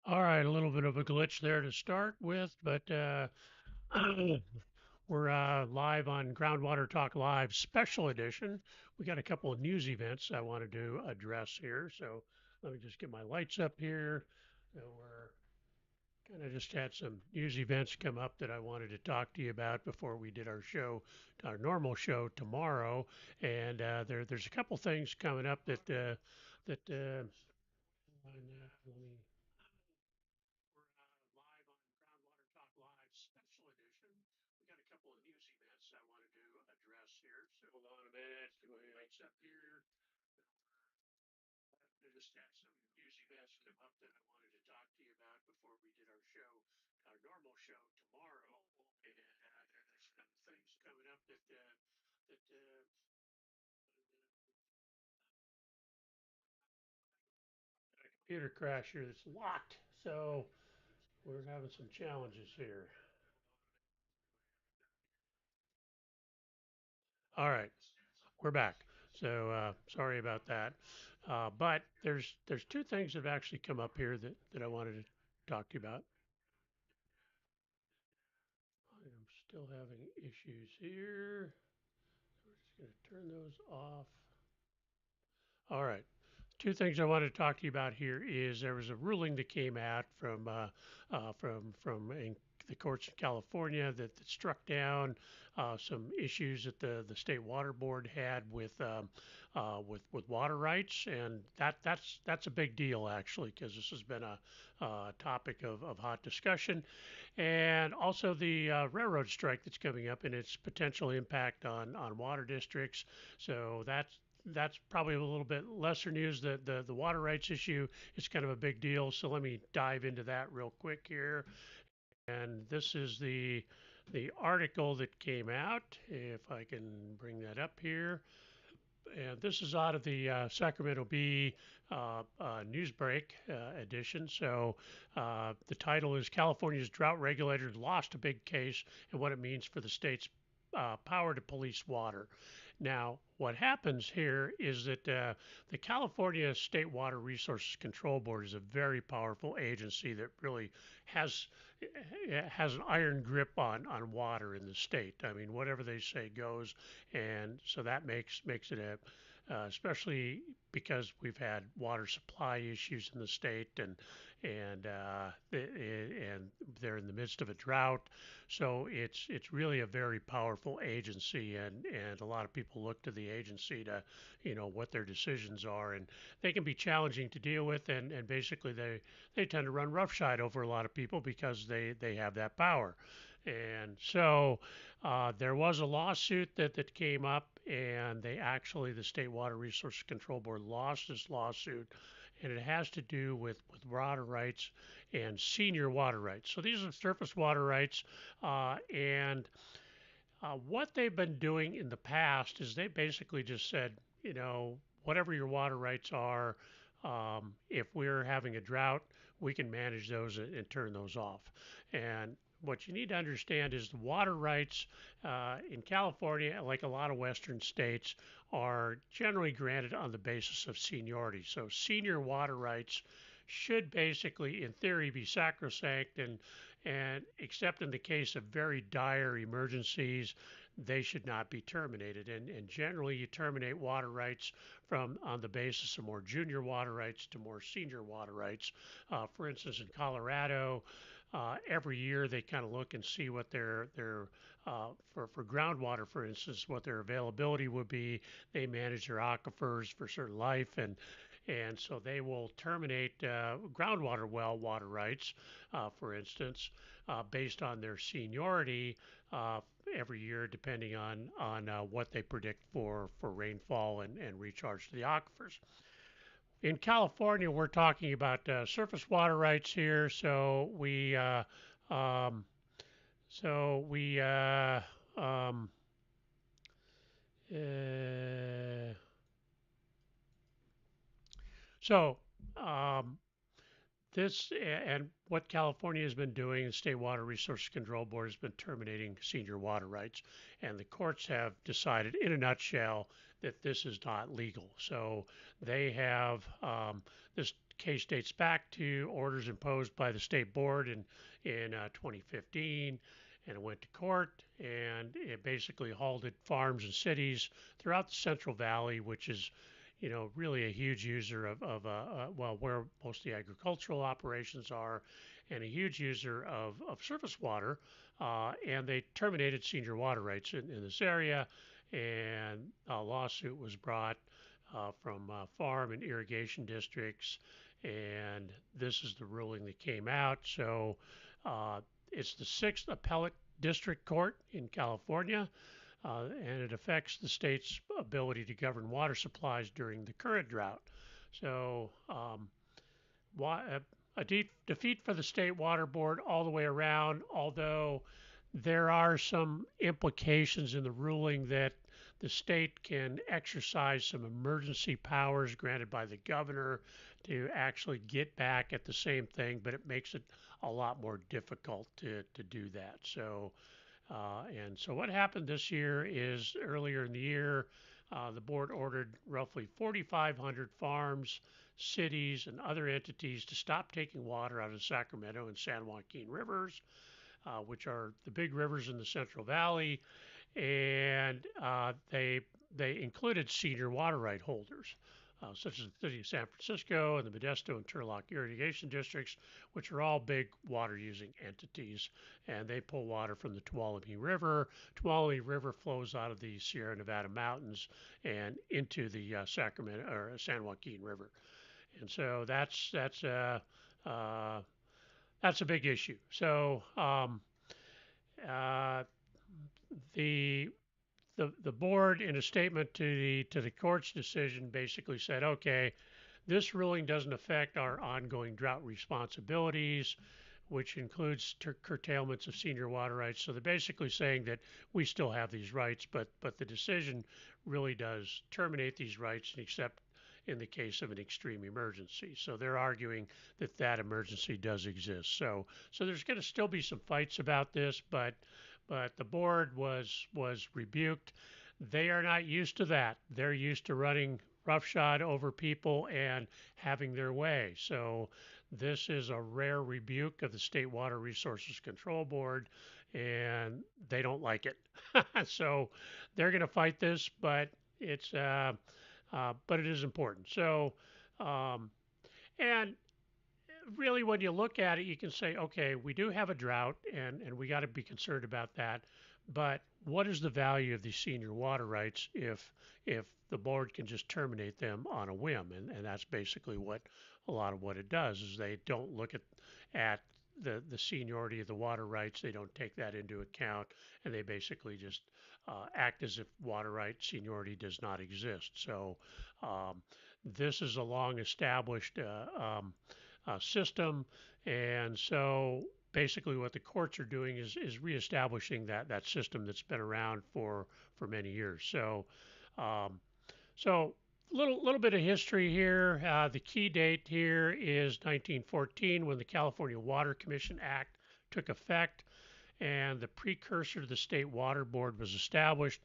All right, a little bit of a glitch there to start with, but we're live on Groundwater Talk Live Special Edition. We got a couple of news events I wanted to address here, so let me just get my lights up here. We're kind of just had some news events come up that I wanted to talk to you about before we did our show, our normal show tomorrow, and there's a couple things coming up that let me we're live on Groundwater Talk Live Special Edition. We got a couple of news events I wanted to address here. So hold on a minute. Get my lights up here. I just had some news events come up that I wanted to talk to you about before we did our show, our normal show tomorrow. And there's some things coming up that a computer crash here that's locked. So we're having some challenges here. All right, we're back. So sorry about that. But there's two things that have actually come up here that I wanted to talk to you about. I'm still having issues here. We're just going to turn those off. All right. Two things I wanted to talk to you about here is there was a ruling that came out from the courts in California that struck down some issues that the state water board had with water rights, and that's a big deal actually because this has been a topic of hot discussion, and also the railroad strike that's coming up and its potential impact on water districts. So that's probably a little bit lesser news. The water rights issue is kind of a big deal. So let me dive into that real quick here. And this is the article that came out. If I can bring that up here. And this is out of the Sacramento Bee Newsbreak edition. So the title is California's Drought Regulators Lost a Big Case and What It Means for the State's Power to Police Water. Now, what happens here is that the California State Water Resources Control Board is a very powerful agency that really has has an iron grip on water in the state. I mean, whatever they say goes, and so that makes it a especially because we've had water supply issues in the state and they're in the midst of a drought. So it's really a very powerful agency, and a lot of people look to the agency to what their decisions are, and they can be challenging to deal with, and basically they tend to run roughshod over a lot of people because they have that power. And so there was a lawsuit that came up, and the State Water Resources Control Board lost this lawsuit, and it has to do with water rights and senior water rights. So these are surface water rights, and what they've been doing in the past is they basically just said, whatever your water rights are, if we're having a drought, we can manage those and turn those off. And what you need to understand is the water rights in California, like a lot of Western states, are generally granted on the basis of seniority. So senior water rights should basically, in theory, be sacrosanct, and except in the case of very dire emergencies, they should not be terminated. And generally, you terminate water rights from on the basis of more junior water rights to more senior water rights. For instance, in Colorado, every year they kind of look and see what their for groundwater, for instance, what their availability would be. They manage their aquifers for certain life, and so they will terminate groundwater well water rights, for instance, based on their seniority every year, depending on what they predict for rainfall and recharge to the aquifers. In California, we're talking about surface water rights here, um, so we um, uh, so um, this and what California has been doing, the State Water Resources Control Board has been terminating senior water rights, and the courts have decided, in a nutshell, that this is not legal. So they have this case dates back to orders imposed by the state board in 2015, and it went to court, and it basically halted farms and cities throughout the Central Valley, which is, really a huge user of where most of the agricultural operations are, and a huge user of surface water. And they terminated senior water rights in this area, and a lawsuit was brought from farm and irrigation districts, and this is the ruling that came out. So it's the Sixth Appellate District Court in California, and it affects the state's ability to govern water supplies during the current drought. So, a defeat for the state water board all the way around, although there are some implications in the ruling that the state can exercise some emergency powers granted by the governor to actually get back at the same thing, but it makes it a lot more difficult to do that. So what happened this year is earlier in the year, the board ordered roughly 4,500 farms, cities, and other entities to stop taking water out of the Sacramento and San Joaquin rivers, which are the big rivers in the Central Valley, and they included senior water right holders, such as the city of San Francisco and the Modesto and Turlock irrigation districts, which are all big water using entities, and they pull water from the Tuolumne River. Tuolumne River flows out of the Sierra Nevada mountains and into the Sacramento or San Joaquin River, and so that's a big issue. So the the board, in a statement to the court's decision, basically said, okay, this ruling doesn't affect our ongoing drought responsibilities, which includes curtailments of senior water rights. So they're basically saying that we still have these rights, but the decision really does terminate these rights, except in the case of an extreme emergency. So they're arguing that that emergency does exist. So there's going to still be some fights about this, but the board was rebuked. They are not used to that. They're used to running roughshod over people and having their way. So this is a rare rebuke of the State Water Resources Control Board, and they don't like it. So they're going to fight this, but but it is important. So, and really, when you look at it, you can say, okay, we do have a drought, and we got to be concerned about that. But what is the value of these senior water rights if the board can just terminate them on a whim? And that's basically what a lot of what it does is they don't look at the seniority of the water rights. They don't take that into account, and they basically just act as if water right seniority does not exist. So this is a long established system, and so basically what the courts are doing is reestablishing that system that's been around for many years. So little bit of history here. The key date here is 1914, when the California Water Commission Act took effect, and the precursor to the State Water Board was established.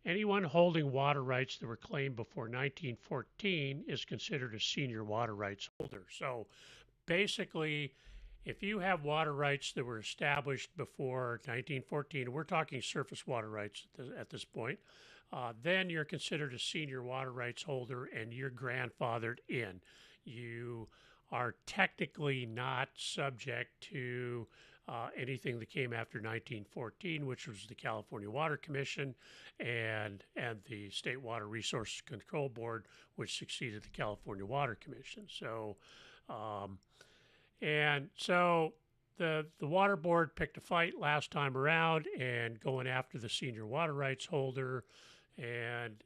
Anyone holding water rights that were claimed before 1914 is considered a senior water rights holder. So basically, if you have water rights that were established before 1914, we're talking surface water rights at this point, then you're considered a senior water rights holder and you're grandfathered in. You are technically not subject to anything that came after 1914, which was the California Water Commission and the State Water Resources Control Board, which succeeded the California Water Commission. So the water board picked a fight last time around and going after the senior water rights holder, and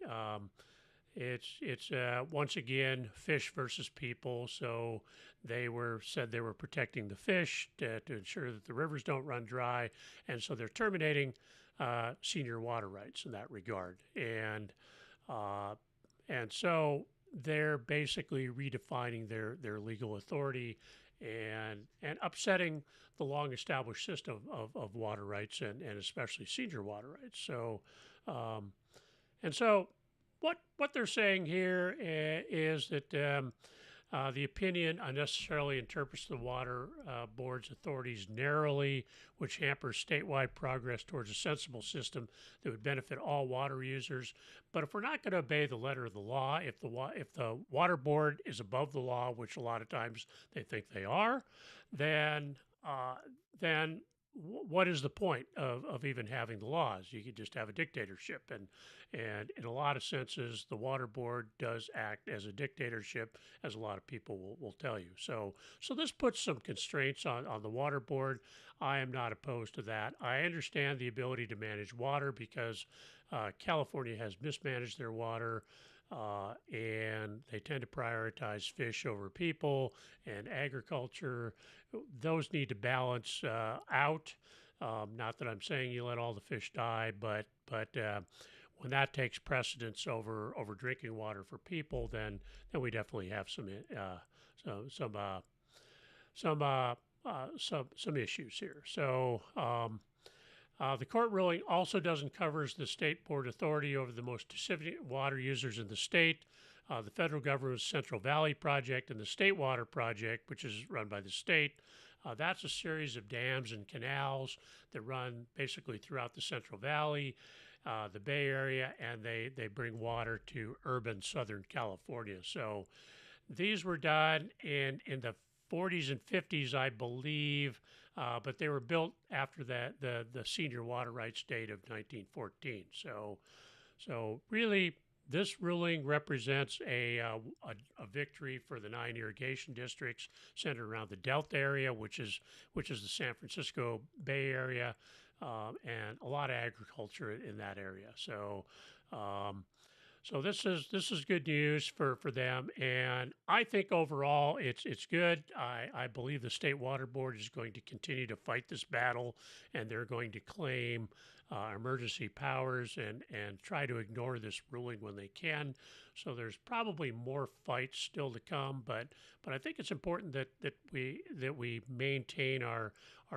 it's once again fish versus people. So they said they were protecting the fish to ensure that the rivers don't run dry, and so they're terminating senior water rights in that regard, and so they're basically redefining their legal authority and upsetting the long established system of water rights and especially senior water rights. So what they're saying here is that The opinion unnecessarily interprets the water board's authorities narrowly, which hampers statewide progress towards a sensible system that would benefit all water users. But if we're not going to obey the letter of the law, if the water board is above the law, which a lot of times they think they are, then uh, then what is the point of even having the laws? You could just have a dictatorship, and in a lot of senses, the water board does act as a dictatorship, as a lot of people will tell you. So this puts some constraints on the water board. I am not opposed to that. I understand the ability to manage water because California has mismanaged their water. And they tend to prioritize fish over people and agriculture. Those need to balance out. Not that I'm saying you let all the fish die, but when that takes precedence over drinking water for people, then we definitely have some some issues here. The court ruling also doesn't cover the state board authority over the most significant water users in the state. The federal government's Central Valley Project and the State Water Project, which is run by the state. That's a series of dams and canals that run basically throughout the Central Valley, the Bay Area, and they bring water to urban Southern California. So these were done in the 40s and 50s, I believe, but they were built after the senior water rights date of 1914. So really, this ruling represents a victory for the 9 irrigation districts centered around the Delta area, which is the San Francisco Bay Area, and a lot of agriculture in that area. Um, so this is good news for them, and I think overall it's good. I believe the state water board is going to continue to fight this battle, and they're going to claim emergency powers and try to ignore this ruling when they can. So there's probably more fights still to come, but I think it's important that we maintain our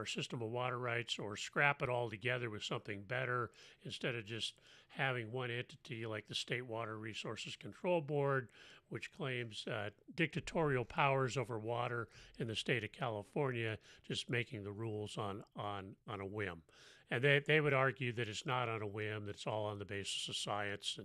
system of water rights or scrap it all together with something better instead of just having one entity like the State Water Resources Control Board, which claims dictatorial powers over water in the state of California, just making the rules on a whim. And they would argue that it's not on a whim, that it's all on the basis of science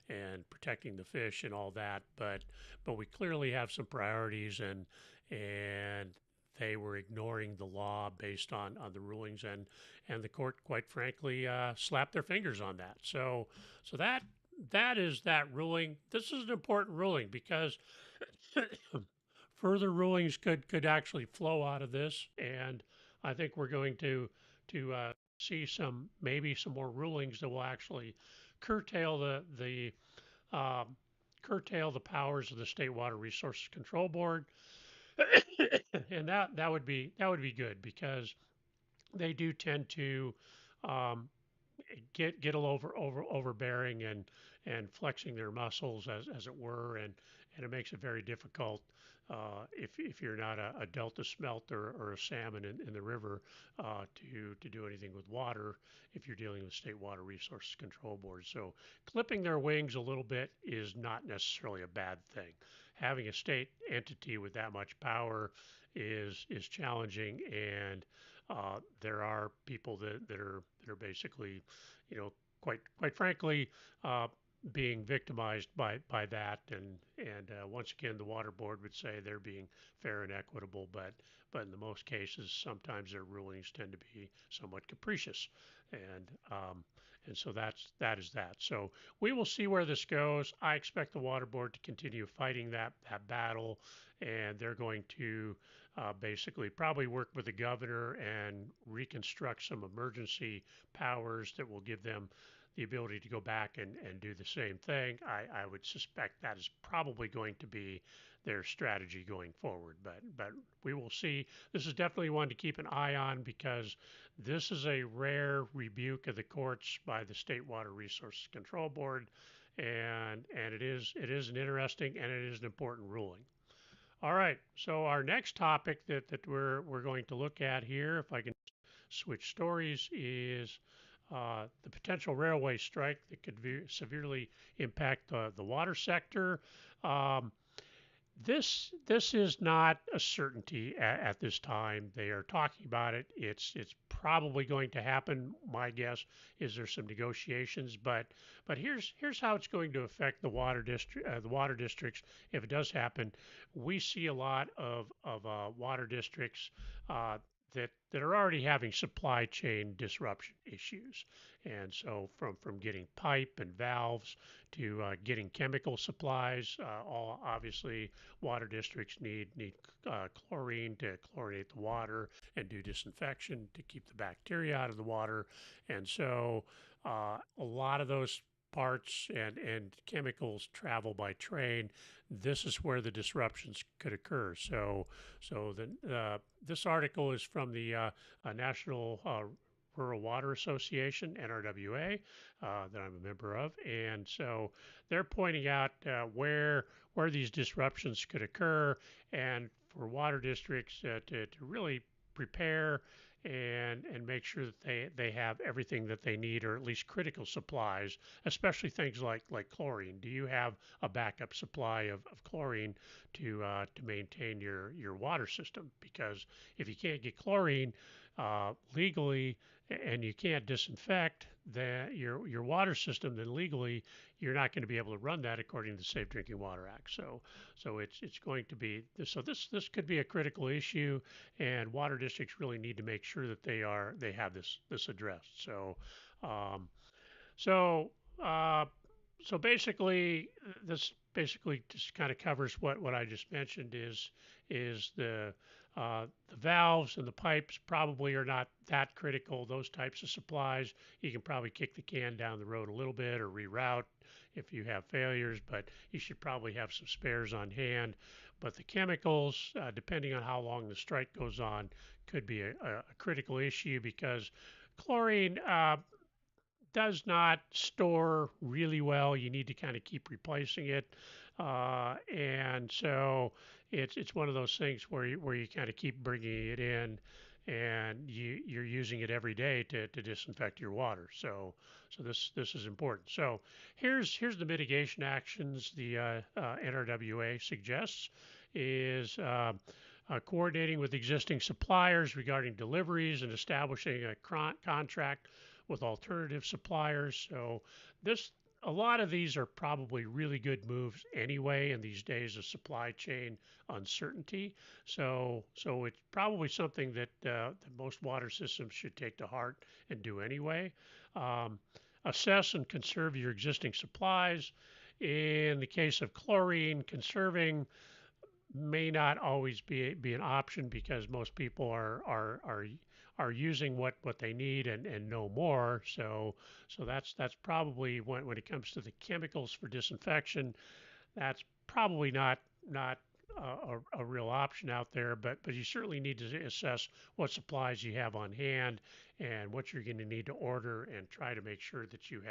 and protecting the fish and all that. But we clearly have some priorities, and they were ignoring the law based on the rulings, and the court, quite frankly, slapped their fingers on that. So that is that ruling. This is an important ruling because further rulings could actually flow out of this, and I think we're going to see maybe some more rulings that will actually curtail curtail the powers of the State Water Resources Control Board, and that would be good because they do tend to um, get a little overbearing and flexing their muscles as it were, and it makes it very difficult if you're not a delta smelt or a salmon in the river to do anything with water if you're dealing with State Water Resources Control Board. So clipping their wings a little bit is not necessarily a bad thing. Having a state entity with that much power is challenging, and there are people that are basically, quite frankly, being victimized by that, and once again, the water board would say they're being fair and equitable, but in the most cases, sometimes their rulings tend to be somewhat capricious, and so that is that. So we will see where this goes. I expect the water board to continue fighting that battle, and they're going to basically probably work with the governor and reconstruct some emergency powers that will give them the ability to go back and do the same thing. I would suspect that is probably going to be their strategy going forward, but we will see. This is definitely one to keep an eye on because this is a rare rebuke of the courts by the State Water Resources Control Board, and it is an interesting and it is an important ruling. All right, so our next topic that we're going to look at here, if I can switch stories, is the potential railway strike that could severely impact the water sector. Um, This is not a certainty at this time. They are talking about it. It's probably going to happen. My guess is there's some negotiations, but here's how it's going to affect the water districts if it does happen. We see a lot of water districts that are already having supply chain disruption issues, and so from getting pipe and valves to getting chemical supplies, all obviously water districts need chlorine to chlorinate the water and do disinfection to keep the bacteria out of the water. And so a lot of those parts and chemicals travel by train. This is where the disruptions could occur. This article is from the National Rural Water Association, NRWA, that I'm a member of, and so they're pointing out where these disruptions could occur, and for water districts to really prepare and make sure that they have everything that they need, or at least critical supplies, especially things like chlorine. Do you have a backup supply of chlorine to maintain your water system? Because if you can't get chlorine legally and you can't disinfect your water system, then legally you're not going to be able to run that according to the Safe Drinking Water Act. So it's going to be this could be a critical issue, and water districts really need to make sure that they have this addressed. Um, so uh, so basically, this basically just kind of covers what I just mentioned is the valves and the pipes probably are not that critical. Those types of supplies, you can probably kick the can down the road a little bit or reroute if you have failures, but you should probably have some spares on hand. But the chemicals, depending on how long the strike goes on, could be a critical issue because chlorine does not store really well. You need to kind of keep replacing it, and so it's one of those things where you kind of keep bringing it in, and you're using it every day to disinfect your water. So this is important. So here's the mitigation actions the NRWA suggests is. Coordinating with existing suppliers regarding deliveries and establishing a contract with alternative suppliers. So this a lot of these are probably really good moves anyway in these days of supply chain uncertainty. So it's probably something that most water systems should take to heart and do anyway. Um, Assess and conserve your existing supplies. In the case of chlorine, conserving may not always be an option because most people are using what they need and no more. So that's probably when it comes to the chemicals for disinfection, that's probably not a real option out there. But you certainly need to assess what supplies you have on hand and what you're going to need to order and try to make sure that you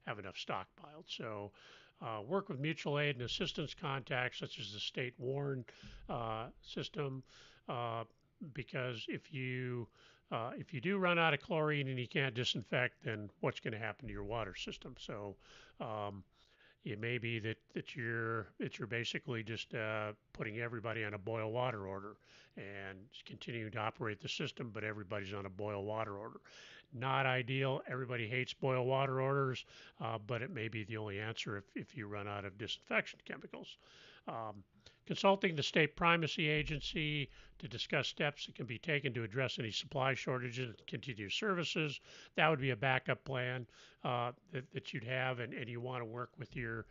have enough stockpiled. So work with mutual aid and assistance contacts such as the state WARN system, uh, because if you do run out of chlorine and you can't disinfect, then what's going to happen to your water system? So um, it may be that you're basically just putting everybody on a boil water order and continuing to operate the system, but everybody's on a boil water order. Not ideal. Everybody hates boil water orders, but it may be the only answer if you run out of disinfection chemicals. Um, Consulting the state primacy agency to discuss steps that can be taken to address any supply shortages and continue services. That would be a backup plan that you'd have, and you want to work with your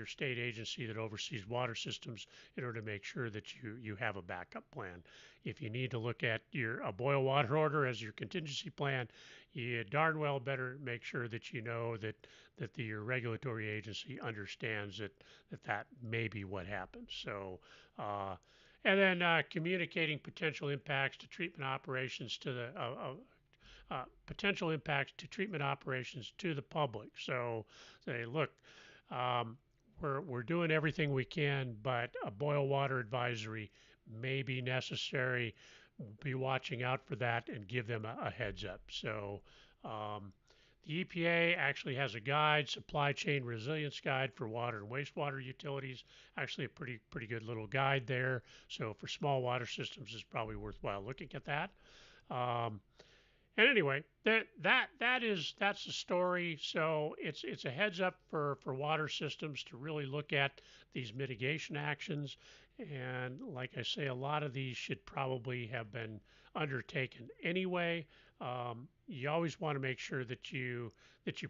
state agency that oversees water systems in order to make sure that you have a backup plan. If you need to look at a boil water order as your contingency plan, you darn well better make sure that you know that your regulatory agency understands that may be what happens. So, and then communicating potential impacts to treatment operations to the potential impacts to treatment operations to the public. So say, look, um, we're doing everything we can, but a boil water advisory may be necessary. Be watching out for that and give them a heads up. So um, The EPA actually has a guide, supply chain resilience guide for water and wastewater utilities. Actually, a pretty good little guide there. So for small water systems, it's probably worthwhile looking at that. Um, and anyway, that's the story. So it's a heads up for water systems to really look at these mitigation actions. And like I say, a lot of these should probably have been undertaken anyway. You always want to make sure that you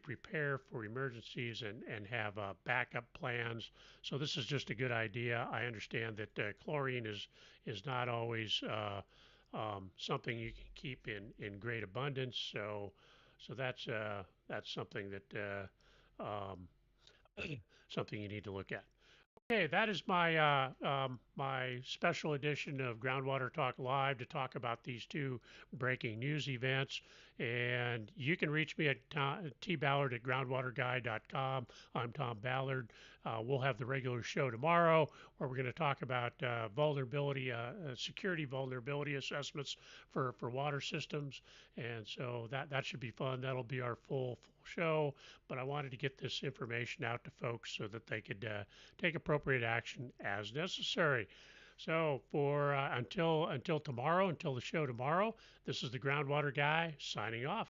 prepare for emergencies and have backup plans. So this is just a good idea. I understand that chlorine is not always something you can keep in great abundance. So that's something that something you need to look at. Okay, that is my special edition of Groundwater Talk Live to talk about these two breaking news events. And you can reach me at tballard at groundwaterguy.com. I'm Tom Ballard. We'll have the regular show tomorrow where we're going to talk about security vulnerability assessments for water systems. And so that should be fun. That'll be our full show. But I wanted to get this information out to folks so that they could take appropriate action as necessary. So for until tomorrow, until the show tomorrow, this is the Groundwater Guy signing off.